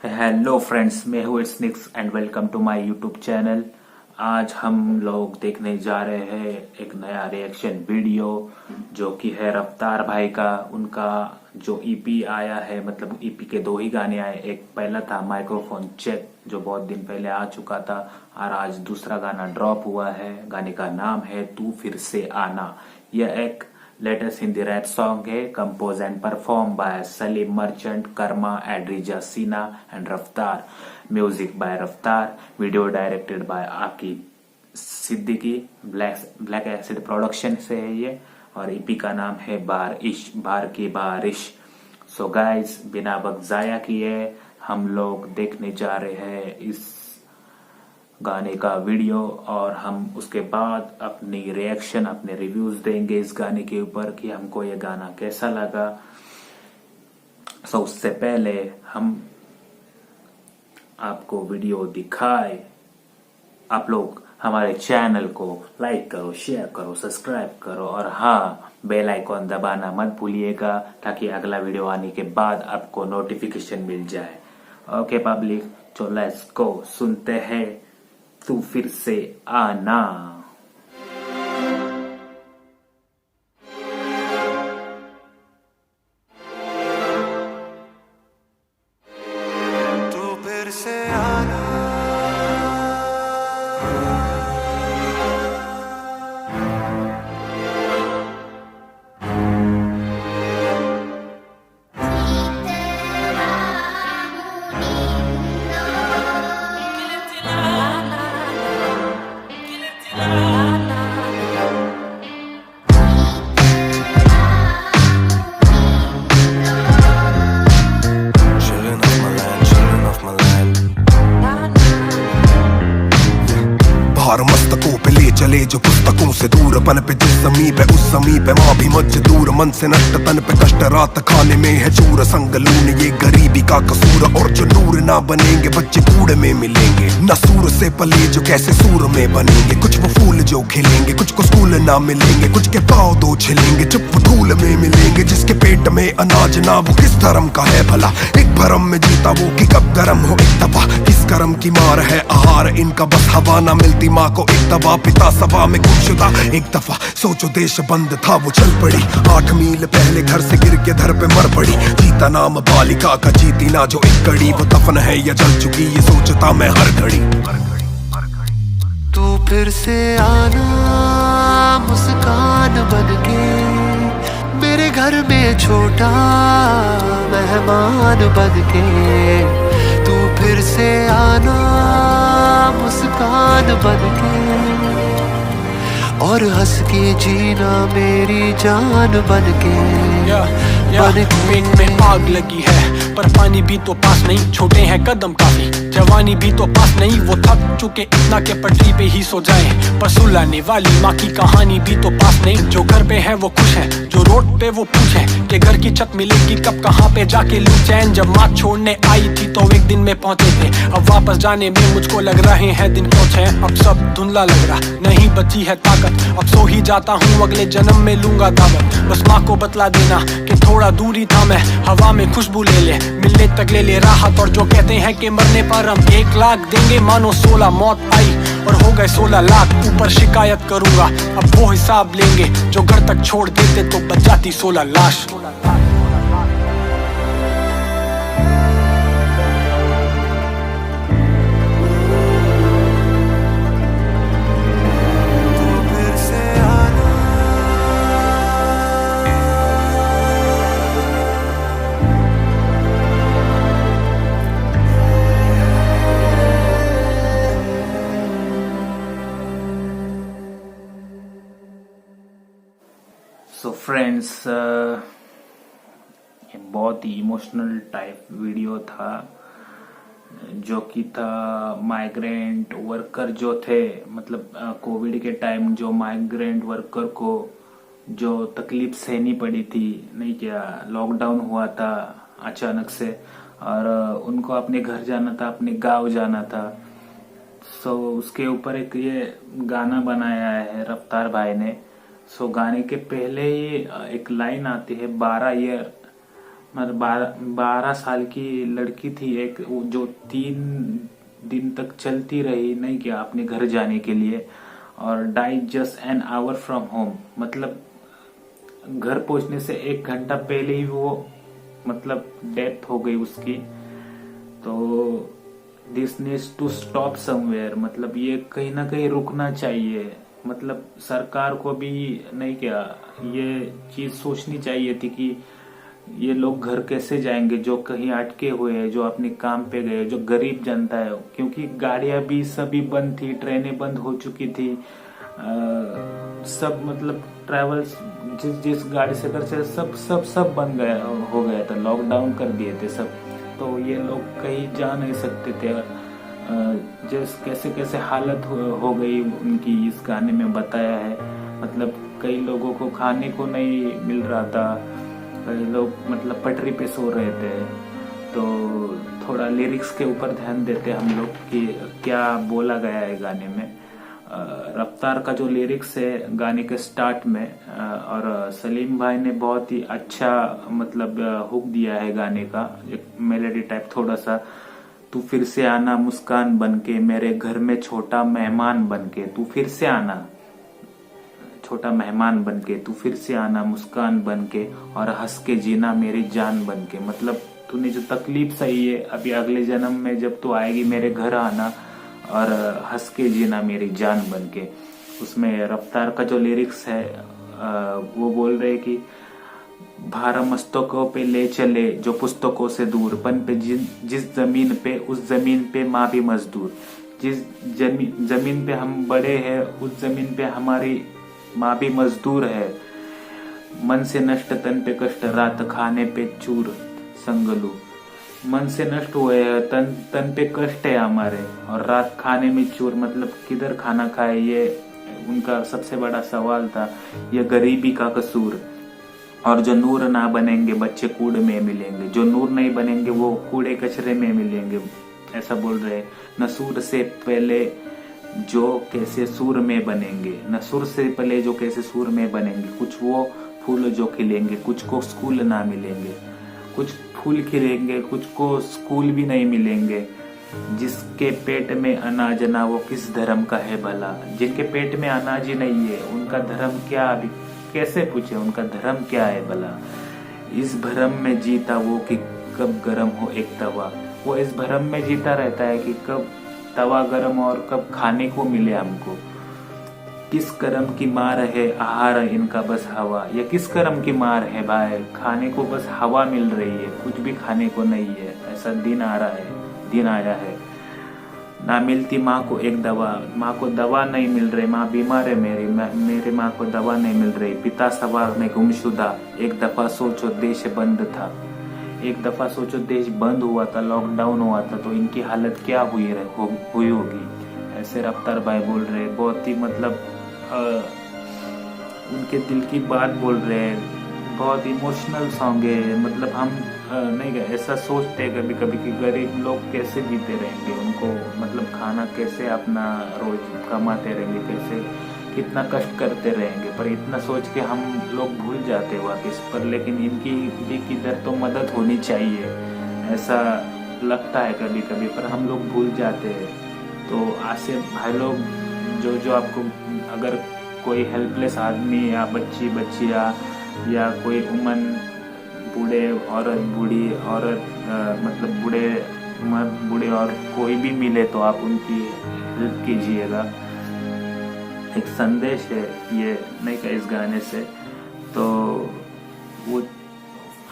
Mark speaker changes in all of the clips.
Speaker 1: Hello friends, मैं हूँ Snix and welcome to my YouTube channel. आज हम लोग देखने जा रहे हैं एक नया रिएक्शन वीडियो जो कि है रफ्तार भाई का। उनका जो ईपी आया है, मतलब ईपी के दो ही गाने आए। एक पहला था माइक्रोफोन चेक जो बहुत दिन पहले आ चुका था, और आज दूसरा गाना ड्रॉप हुआ है। गाने का नाम है तू फिर से आना। यह एक लेटेस्ट हिंदी रैप सॉन्ग है, compose and perform by Salim Merchant, Karma, Adrija सीना and Raftaar. Music by Raftaar, video directed by Aaki Siddiqui. Black acid production से है ये, और ईपी का नाम है बार की बारिश। सो गाइस, बिना वक्त जाया किए हम लोग देखने जा रहे हैं इस गाने का वीडियो, और हम उसके बाद अपनी रिएक्शन, अपने रिव्यूज देंगे इस गाने के ऊपर कि हमको ये गाना कैसा लगा। सो उससे पहले हम आपको वीडियो दिखाए, आप लोग हमारे चैनल को लाइक करो, शेयर करो, सब्सक्राइब करो, और हाँ, बेल आइकॉन दबाना मत भूलिएगा ताकि अगला वीडियो आने के बाद आपको नोटिफिकेशन मिल जाए। ओके पब्लिक, तो लेट्स गो, सुनते हैं तू फिर से आना।
Speaker 2: तू फिर से आना, भार मस्तकों पे ले चले जो पुस्तकों से दूर, पन पे जिस समीप है उस समीप है माँ भी मजदूर। मन से नष्ट तन पे कष्ट, रात खाने में है चूर। संग लून ये गरीबी का कसूर, और जो नूर ना बनेंगे बच्चे कूड़े में मिलेंगे। न सूर से पले जो कैसे सूर में बनेंगे। कुछ वो फूल जो खिलेंगे, कुछ को स्कूल ना मिलेंगे। कुछ के पाँव दो छिलेंगे, चुप वो धूल में मिलेंगे। जिसके पेट में अनाज ना, वो किस धर्म का है भला। एक भरम में जीता वो कि कब गरम हो एक दफा। किस कर्म की मार है आहार इनका, बस हवा ना मिलती माँ को एक दफा। पिता सभा में गुमशुदा एक दफा, सोचो देश बंद था वो चल पड़ी। 8 मील पहले घर से गिर के धर पे मर पड़ी। जीता नाम बालिका का, जीती ना जो एक कड़ी। वो दफन है या जल चुकी ये सोचता मैं हर घड़ी। तू फिर से आना मुस्कान बनके, मेरे घर में छोटा मेहमान बनके। तू फिर से आना मुस्कान बनके, और हंस के जीना मेरी जान बनके।
Speaker 3: पेट में आग लगी है पर पानी भी तो पास नहीं। छोटे हैं कदम काफी, जवानी भी तो पास नहीं। वो थक चुके इतना के पटरी पे ही सो जाएं, पर सुलाने वाली माँ की कहानी भी तो पास नहीं। जो घर पे है वो खुश है, जो रोड पे वो पूछे कि घर की छत मिलेगी कब, कहाँ पे जाके लूं चैन। जब माँ छोड़ने आई थी तो एक दिन में पहुंचे थे, अब वापस जाने में मुझको लग रहे हैं दिन कुछ है। अब सब धुंधला लग रहा, नहीं बची है ताकत। अब सो ही जाता हूँ, अगले जन्म में लूंगा दावत। बस माँ को बतला देना कि थोड़ा दूरी था मैं, हवा में खुशबू ले ले, मिलने तक ले ले राहत। और जो कहते हैं कि मरने पर हम 1 लाख देंगे, मानो 16 मौत आई और हो गए 16 लाख। ऊपर शिकायत करूंगा, अब वो हिसाब लेंगे। जो घर तक छोड़ देते तो बच जाती 16 लाश।
Speaker 1: सो फ्रेंड्स, ये बहुत ही इमोशनल टाइप वीडियो था, जो कि था माइग्रेंट वर्कर जो थे, मतलब कोविड के टाइम जो माइग्रेंट वर्कर को जो तकलीफ सहनी पड़ी थी, नहीं क्या, लॉकडाउन हुआ था अचानक से, और उनको अपने घर जाना था, अपने गांव जाना था। सो उसके ऊपर एक ये गाना बनाया है रफ्तार भाई ने। सो गाने के पहले ही एक लाइन आती है, 12 ईयर मतलब 12 साल की लड़की थी एक, जो 3 दिन तक चलती रही, नहीं क्या, अपने घर जाने के लिए, और died just an hour from home. मतलब घर पहुंचने से 1 घंटा पहले ही वो मतलब डेथ हो गई उसकी। तो this needs to stop somewhere, मतलब ये कहीं ना कहीं रुकना चाहिए। मतलब सरकार को भी नहीं क्या, ये चीज सोचनी चाहिए थी कि ये लोग घर कैसे जाएंगे जो कहीं अटके हुए हैं, जो अपने काम पे गए, जो गरीब जनता है। क्योंकि गाड़ियां भी सभी बंद थी, ट्रेनें बंद हो चुकी थी, सब मतलब ट्रैवल्स जिस गाड़ी से कर चले सब बंद हो गया था, लॉकडाउन कर दिए थे सब। तो ये लोग कहीं जा नहीं सकते थे। जिस कैसे कैसे हालत हो गई उनकी इस गाने में बताया है। मतलब कई लोगों को खाने को नहीं मिल रहा था, कई लोग मतलब पटरी पे सो रहे थे। तो थोड़ा लिरिक्स के ऊपर ध्यान देते हम लोग कि क्या बोला गया है गाने में। रफ्तार का जो लिरिक्स है गाने के स्टार्ट में, और सलीम भाई ने बहुत ही अच्छा मतलब हुक दिया है गाने का, एक मेलोडी टाइप थोड़ा सा। तू फिर से आना मुस्कान बनके, मेरे घर में छोटा मेहमान बनके, तू फिर से आना छोटा मेहमान बनके, तू फिर से आना मुस्कान बनके, और हंस के जीना मेरी जान बनके। मतलब तूने जो तकलीफ सही है, अभी अगले जन्म में जब तू आएगी मेरे घर आना और हंस के जीना मेरी जान बनके। उसमें रफ्तार का जो लिरिक्स है वो बोल रहे कि भार मस्तकों पे ले चले जो पुस्तकों से दूर, पन पे जिस जमीन पे उस जमीन पे माँ भी मजदूर। जिस जमीन पे हम बड़े हैं उस जमीन पे हमारी माँ भी मजदूर है। मन से नष्ट तन पे कष्ट, रात खाने पे चूर संगलू। मन से नष्ट हुए हैं, तन पे कष्ट है हमारे, और रात खाने में चूर। मतलब किधर खाना खाए, ये उनका सबसे बड़ा सवाल था। ये गरीबी का कसूर, और जो नूर ना बनेंगे बच्चे कूड़े में मिलेंगे, जो नूर नहीं बनेंगे वो कूड़े कचरे में मिलेंगे, ऐसा बोल रहे। न सूर से पहले जो कैसे सूर में बनेंगे, न सुर से पहले जो कैसे सूर में बनेंगे। कुछ वो फूल जो खिलेंगे, कुछ को स्कूल ना मिलेंगे। कुछ फूल खिलेंगे, कुछ को स्कूल भी नहीं मिलेंगे। जिसके पेट में अनाज ना, वो किस धर्म का है भला। जिनके पेट में अनाज ही नहीं है, उनका धर्म क्या, अभी कैसे पूछे उनका धर्म क्या है भला। इस भरम में जीता वो कि कब गरम हो एक तवा। वो इस भरम में जीता रहता है कि कब तवा गरम और कब खाने को मिले हमको। किस कर्म की मार है आहार इनका बस हवा। या किस कर्म की मार है भाई, खाने को बस हवा मिल रही है, कुछ भी खाने को नहीं है। ऐसा दिन आया है। ना मिलती माँ को एक दवा, माँ को दवा नहीं मिल रही, माँ बीमार है मेरे माँ को दवा नहीं मिल रही। पिता सवार में गुमशुदा, एक दफा सोचो देश बंद था। एक दफा सोचो देश बंद हुआ था, लॉकडाउन हुआ था, तो इनकी हालत क्या हुई होगी। ऐसे रफ्तार भाई बोल रहे, बहुत ही मतलब उनके दिल की बात बोल रहे हैं। बहुत इमोशनल सॉन्ग है। मतलब हम नहीं ऐसा सोचते हैं कभी कभी कि गरीब लोग कैसे जीते रहेंगे, उनको मतलब खाना कैसे अपना रोज कमाते रहेंगे, कैसे कितना कष्ट करते रहेंगे। पर इतना सोच के हम लोग भूल जाते वापस पर। लेकिन इनकी भी किधर तो मदद होनी चाहिए, ऐसा लगता है कभी कभी, पर हम लोग भूल जाते हैं। तो आसिफ भाई लोग जो आपको अगर कोई हेल्पलेस आदमी या बच्चिया या कोई उमन बूढ़े औरत बूढ़ी औरत मतलब बूढ़े और कोई भी मिले तो आप उनकी हेल्प कीजिएगा। एक संदेश है ये नहीं का इस गाने से। तो वो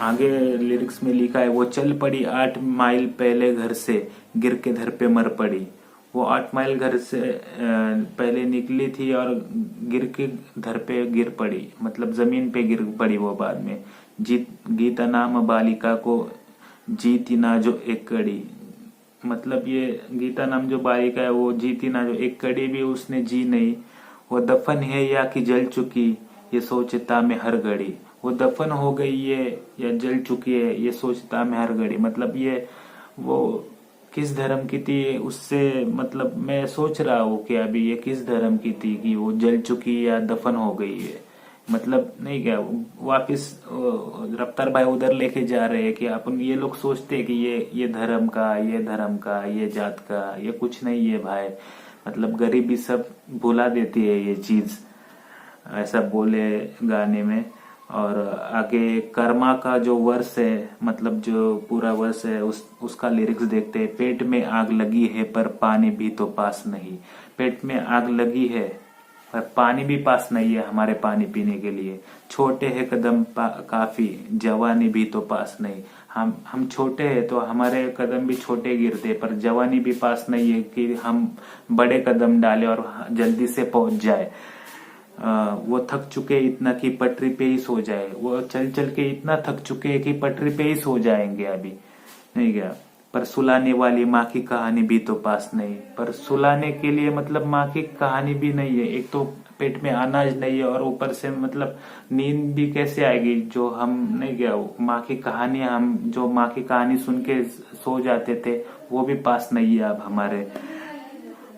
Speaker 1: आगे लिरिक्स में लिखा है, वो चल पड़ी 8 माइल पहले घर से, गिर के घर पे मर पड़ी। वो 8 माइल घर से पहले निकली थी और गिर के घर पे गिर पड़ी, मतलब जमीन पे गिर पड़ी वो बाद में। गीता नाम बालिका को जीती ना जो एक कड़ी। मतलब ये गीता नाम जो बालिका है वो जीती ना जो एक कड़ी भी उसने जी नहीं। वो दफन है या कि जल चुकी, ये सोचता मैं हर घड़ी। वो दफन हो गई है या जल चुकी है, ये सोचता मैं हर घड़ी। मतलब ये वो किस धर्म की थी उससे मतलब मैं सोच रहा हूँ कि अभी ये किस धर्म की थी कि वो जल चुकी या दफन हो गई है। मतलब नहीं क्या, वापिस रफ्तार भाई उधर लेके जा रहे हैं कि अपन ये लोग सोचते हैं कि ये धर्म का, ये धर्म का, ये जात का, ये कुछ नहीं है भाई। मतलब गरीबी सब भुला देती है ये चीज, ऐसा बोले गाने में। और आगे कर्मा का जो वर्स है, मतलब जो पूरा वर्स है, उसका लिरिक्स देखते हैं। पेट में आग लगी है पर पानी भी तो पास नहीं। पेट में आग लगी है पर पानी भी पास नहीं है हमारे पानी पीने के लिए। छोटे हैं कदम काफी, जवानी भी तो पास नहीं। हम छोटे हैं तो हमारे कदम भी छोटे गिरते, पर जवानी भी पास नहीं है कि हम बड़े कदम डालें और जल्दी से पहुंच जाए। वो थक चुके इतना कि पटरी पे ही सो जाए। वो चल चल के इतना थक चुके हैं कि पटरी पे ही सो जाएंगे अभी, नहीं क्या। पर सुलाने वाली माँ की कहानी भी तो पास नहीं। पर सुलाने के लिए मतलब माँ की कहानी भी नहीं है। एक तो पेट में अनाज नहीं है और ऊपर से मतलब नींद भी कैसे आएगी, जो हम नहीं क्या माँ की कहानी, हम जो माँ की कहानी सुन के सो जाते थे वो भी पास नहीं है अब हमारे।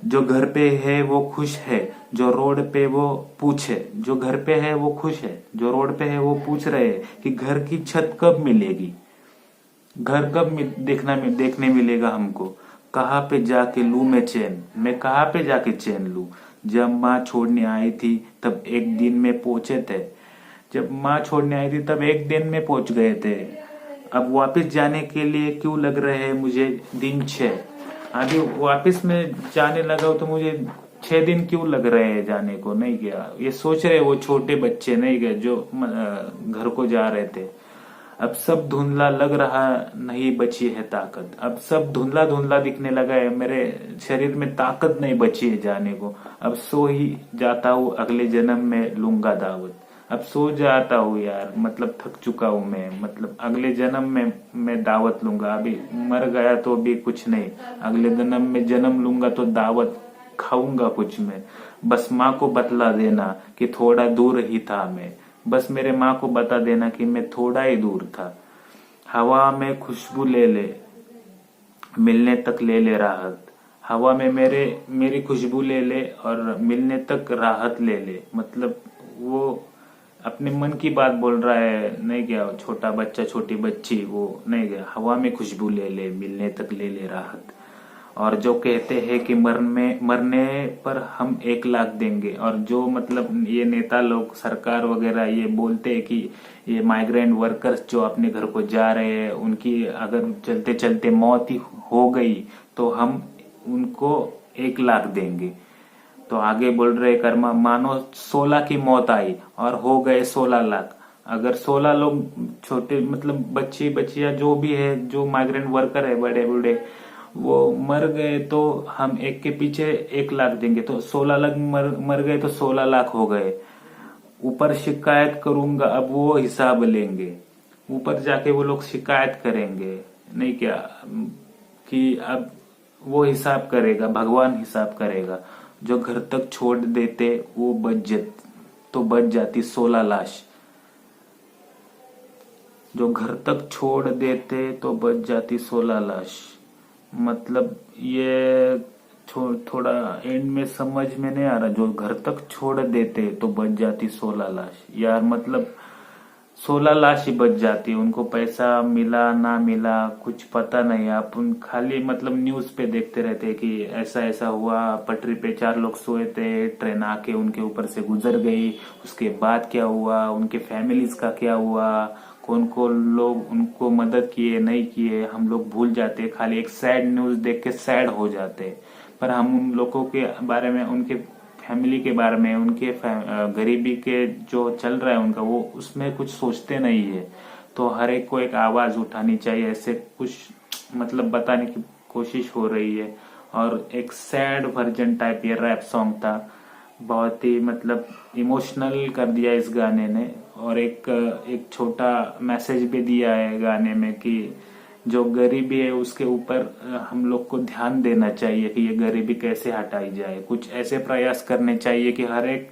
Speaker 1: जो घर पे है वो खुश है, जो रोड पे वो पूछे। जो घर पे है वो खुश है, जो रोड पे है वो पूछ रहे हैं कि घर की छत कब मिलेगी, घर कब देखने मिलेगा हमको। कहाँ पे जाके लूं मैं चैन, मैं कहाँ पे जाके चैन लूं। जब माँ छोड़ने आई थी तब एक दिन में पहुंचे थे। जब माँ छोड़ने आई थी तब एक दिन में पहुंच गए थे। अब वापस जाने के लिए क्यों लग रहे हैं मुझे दिन 6। अभी वापस में जाने लगा तो मुझे 6 दिन क्यों लग रहे हैं जाने को, नहीं गया। ये सोच रहे वो छोटे बच्चे, नहीं गए जो घर को जा रहे थे। अब सब धुंधला लग रहा, नहीं बची है ताकत। अब सब धुंधला धुंधला दिखने लगा है, मेरे शरीर में ताकत नहीं बची है जाने को। अब सो ही जाता हूँ, अगले जन्म में लूंगा दावत। अब सो जाता हूँ यार, मतलब थक चुका हूँ मैं। मतलब अगले जन्म में मैं दावत लूंगा। अभी मर गया तो अभी कुछ नहीं, अगले जन्म में जन्म लूंगा तो दावत खाऊंगा कुछ मैं। बस माँ को बतला देना कि थोड़ा दूर ही था मैं। बस मेरे माँ को बता देना कि मैं थोड़ा ही दूर था। हवा में खुशबू ले ले, मिलने तक ले ले राहत। हवा में मेरी खुशबू ले ले और मिलने तक राहत ले ले। मतलब वो अपने मन की बात बोल रहा है, नहीं क्या छोटा बच्चा छोटी बच्ची, वो नहीं क्या हवा में खुशबू ले ले, मिलने तक ले ले राहत। और जो कहते हैं कि मरने पर हम 1 लाख देंगे, और जो मतलब ये नेता लोग सरकार वगैरह ये बोलते हैं कि ये माइग्रेंट वर्कर्स जो अपने घर को जा रहे हैं, उनकी अगर चलते चलते मौत ही हो गई तो हम उनको 1 लाख देंगे। तो आगे बोल रहे कर्मा, मानो 16 की मौत आई और हो गए 16 लाख। अगर 16 लोग छोटे मतलब बच्चे बच्चियां जो भी है, जो माइग्रेंट वर्कर है बड़े बूढ़े, वो मर गए तो हम एक के पीछे 1 लाख देंगे। तो 16 लाख मर गए तो 16 लाख हो गए। ऊपर शिकायत करूंगा, अब वो हिसाब लेंगे। ऊपर जाके वो लोग शिकायत करेंगे, नहीं क्या, कि अब वो हिसाब करेगा, भगवान हिसाब करेगा। जो घर तक छोड़ देते वो बच जाती 16 लाश। जो घर तक छोड़ देते तो बच जाती 16 लाश। मतलब ये थोड़ा एंड में समझ में नहीं आ रहा। जो घर तक छोड़ देते तो बच जाती 16 लाश। यार मतलब 16 लाश ही बच जाती। उनको पैसा मिला ना मिला कुछ पता नहीं। आप खाली मतलब न्यूज पे देखते रहते कि ऐसा ऐसा हुआ, पटरी पे 4 लोग सोए थे, ट्रेन आके उनके ऊपर से गुजर गई, उसके बाद क्या हुआ, उनके फैमिलीज का क्या हुआ, कौन कौन लोग उनको मदद किए नहीं किए, हम लोग भूल जाते। खाली एक सैड न्यूज देख के सैड हो जाते। पर हम उन लोगों के बारे में, उनके फैमिली के बारे में, उनके गरीबी के जो चल रहा है उनका, वो उसमें कुछ सोचते नहीं है। तो हर एक को एक आवाज उठानी चाहिए, ऐसे कुछ मतलब बताने की कोशिश हो रही है। और एक सैड वर्जन टाइप ये रैप सॉन्ग था, बहुत ही मतलब इमोशनल कर दिया इस गाने ने। और एक छोटा मैसेज भी दिया है गाने में कि जो गरीबी है उसके ऊपर हम लोग को ध्यान देना चाहिए कि ये गरीबी कैसे हटाई जाए। कुछ ऐसे प्रयास करने चाहिए कि हर एक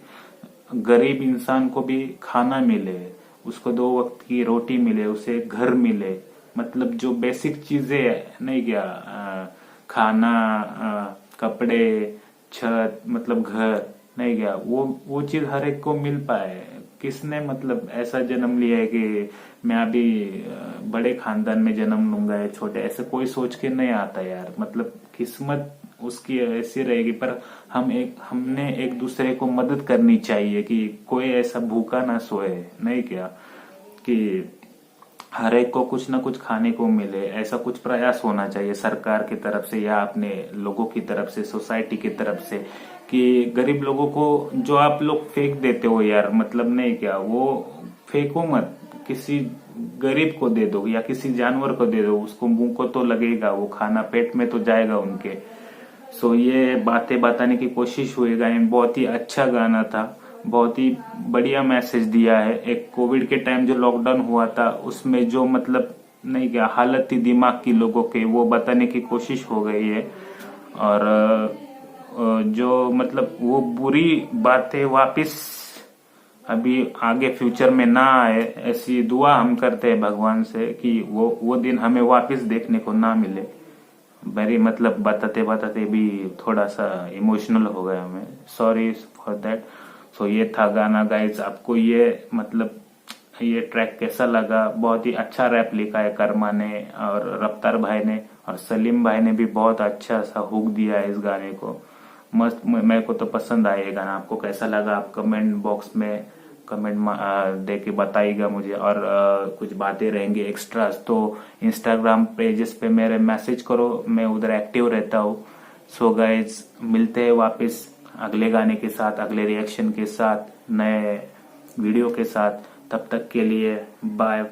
Speaker 1: गरीब इंसान को भी खाना मिले, उसको 2 वक्त की रोटी मिले, उसे घर मिले। मतलब जो बेसिक चीजें नहीं क्या, खाना, कपड़े, छत, मतलब घर नहीं क्या, वो चीज हर एक को मिल पाए। किसने मतलब ऐसा जन्म लिया है कि मैं अभी बड़े खानदान में जन्म लूंगा या छोटे, ऐसे कोई सोच के नहीं आता यार। मतलब किस्मत उसकी ऐसी रहेगी, पर हमने एक दूसरे को मदद करनी चाहिए कि कोई ऐसा भूखा ना सोए, नहीं क्या, कि हर एक को कुछ ना कुछ खाने को मिले। ऐसा कुछ प्रयास होना चाहिए सरकार की तरफ से या अपने लोगों की तरफ से, सोसाइटी की तरफ से, कि गरीब लोगों को जो आप लोग फेंक देते हो यार, मतलब नहीं क्या, वो फेंको मत, किसी गरीब को दे दो या किसी जानवर को दे दो, उसको मुंह को तो लगेगा, वो खाना पेट में तो जाएगा उनके। सो ये बातें बताने की कोशिश हुई। गाने बहुत ही अच्छा गाना था, बहुत ही बढ़िया मैसेज दिया है। एक कोविड के टाइम जो लॉकडाउन हुआ था उसमें जो मतलब नहीं क्या हालत थी दिमाग की लोगों के, वो बताने की कोशिश हो गई है। और जो मतलब वो बुरी बातें वापस अभी आगे फ्यूचर में ना आए, ऐसी दुआ हम करते हैं भगवान से कि वो दिन हमें वापस देखने को ना मिले। मेरी मतलब बताते बताते भी थोड़ा सा इमोशनल हो गया मैं, सॉरी फॉर दैट। सो ये था गाना गाइज। आपको ये मतलब ये ट्रैक कैसा लगा? बहुत ही अच्छा रैप लिखा है कर्मा ने और रफ्तार भाई ने, और सलीम भाई ने भी बहुत अच्छा सा हुक दिया है इस गाने को। मस्त, मेरे को तो पसंद आया ये गाना। आपको कैसा लगा आप कमेंट बॉक्स में कमेंट दे के बताइएगा मुझे। और कुछ बातें रहेंगी एक्स्ट्रास तो इंस्टाग्राम पेजेस पे मेरे मैसेज करो, मैं उधर एक्टिव रहता हूँ। सो गाइज, मिलते हैं वापस अगले गाने के साथ, अगले रिएक्शन के साथ, नए वीडियो के साथ। तब तक के लिए बाय।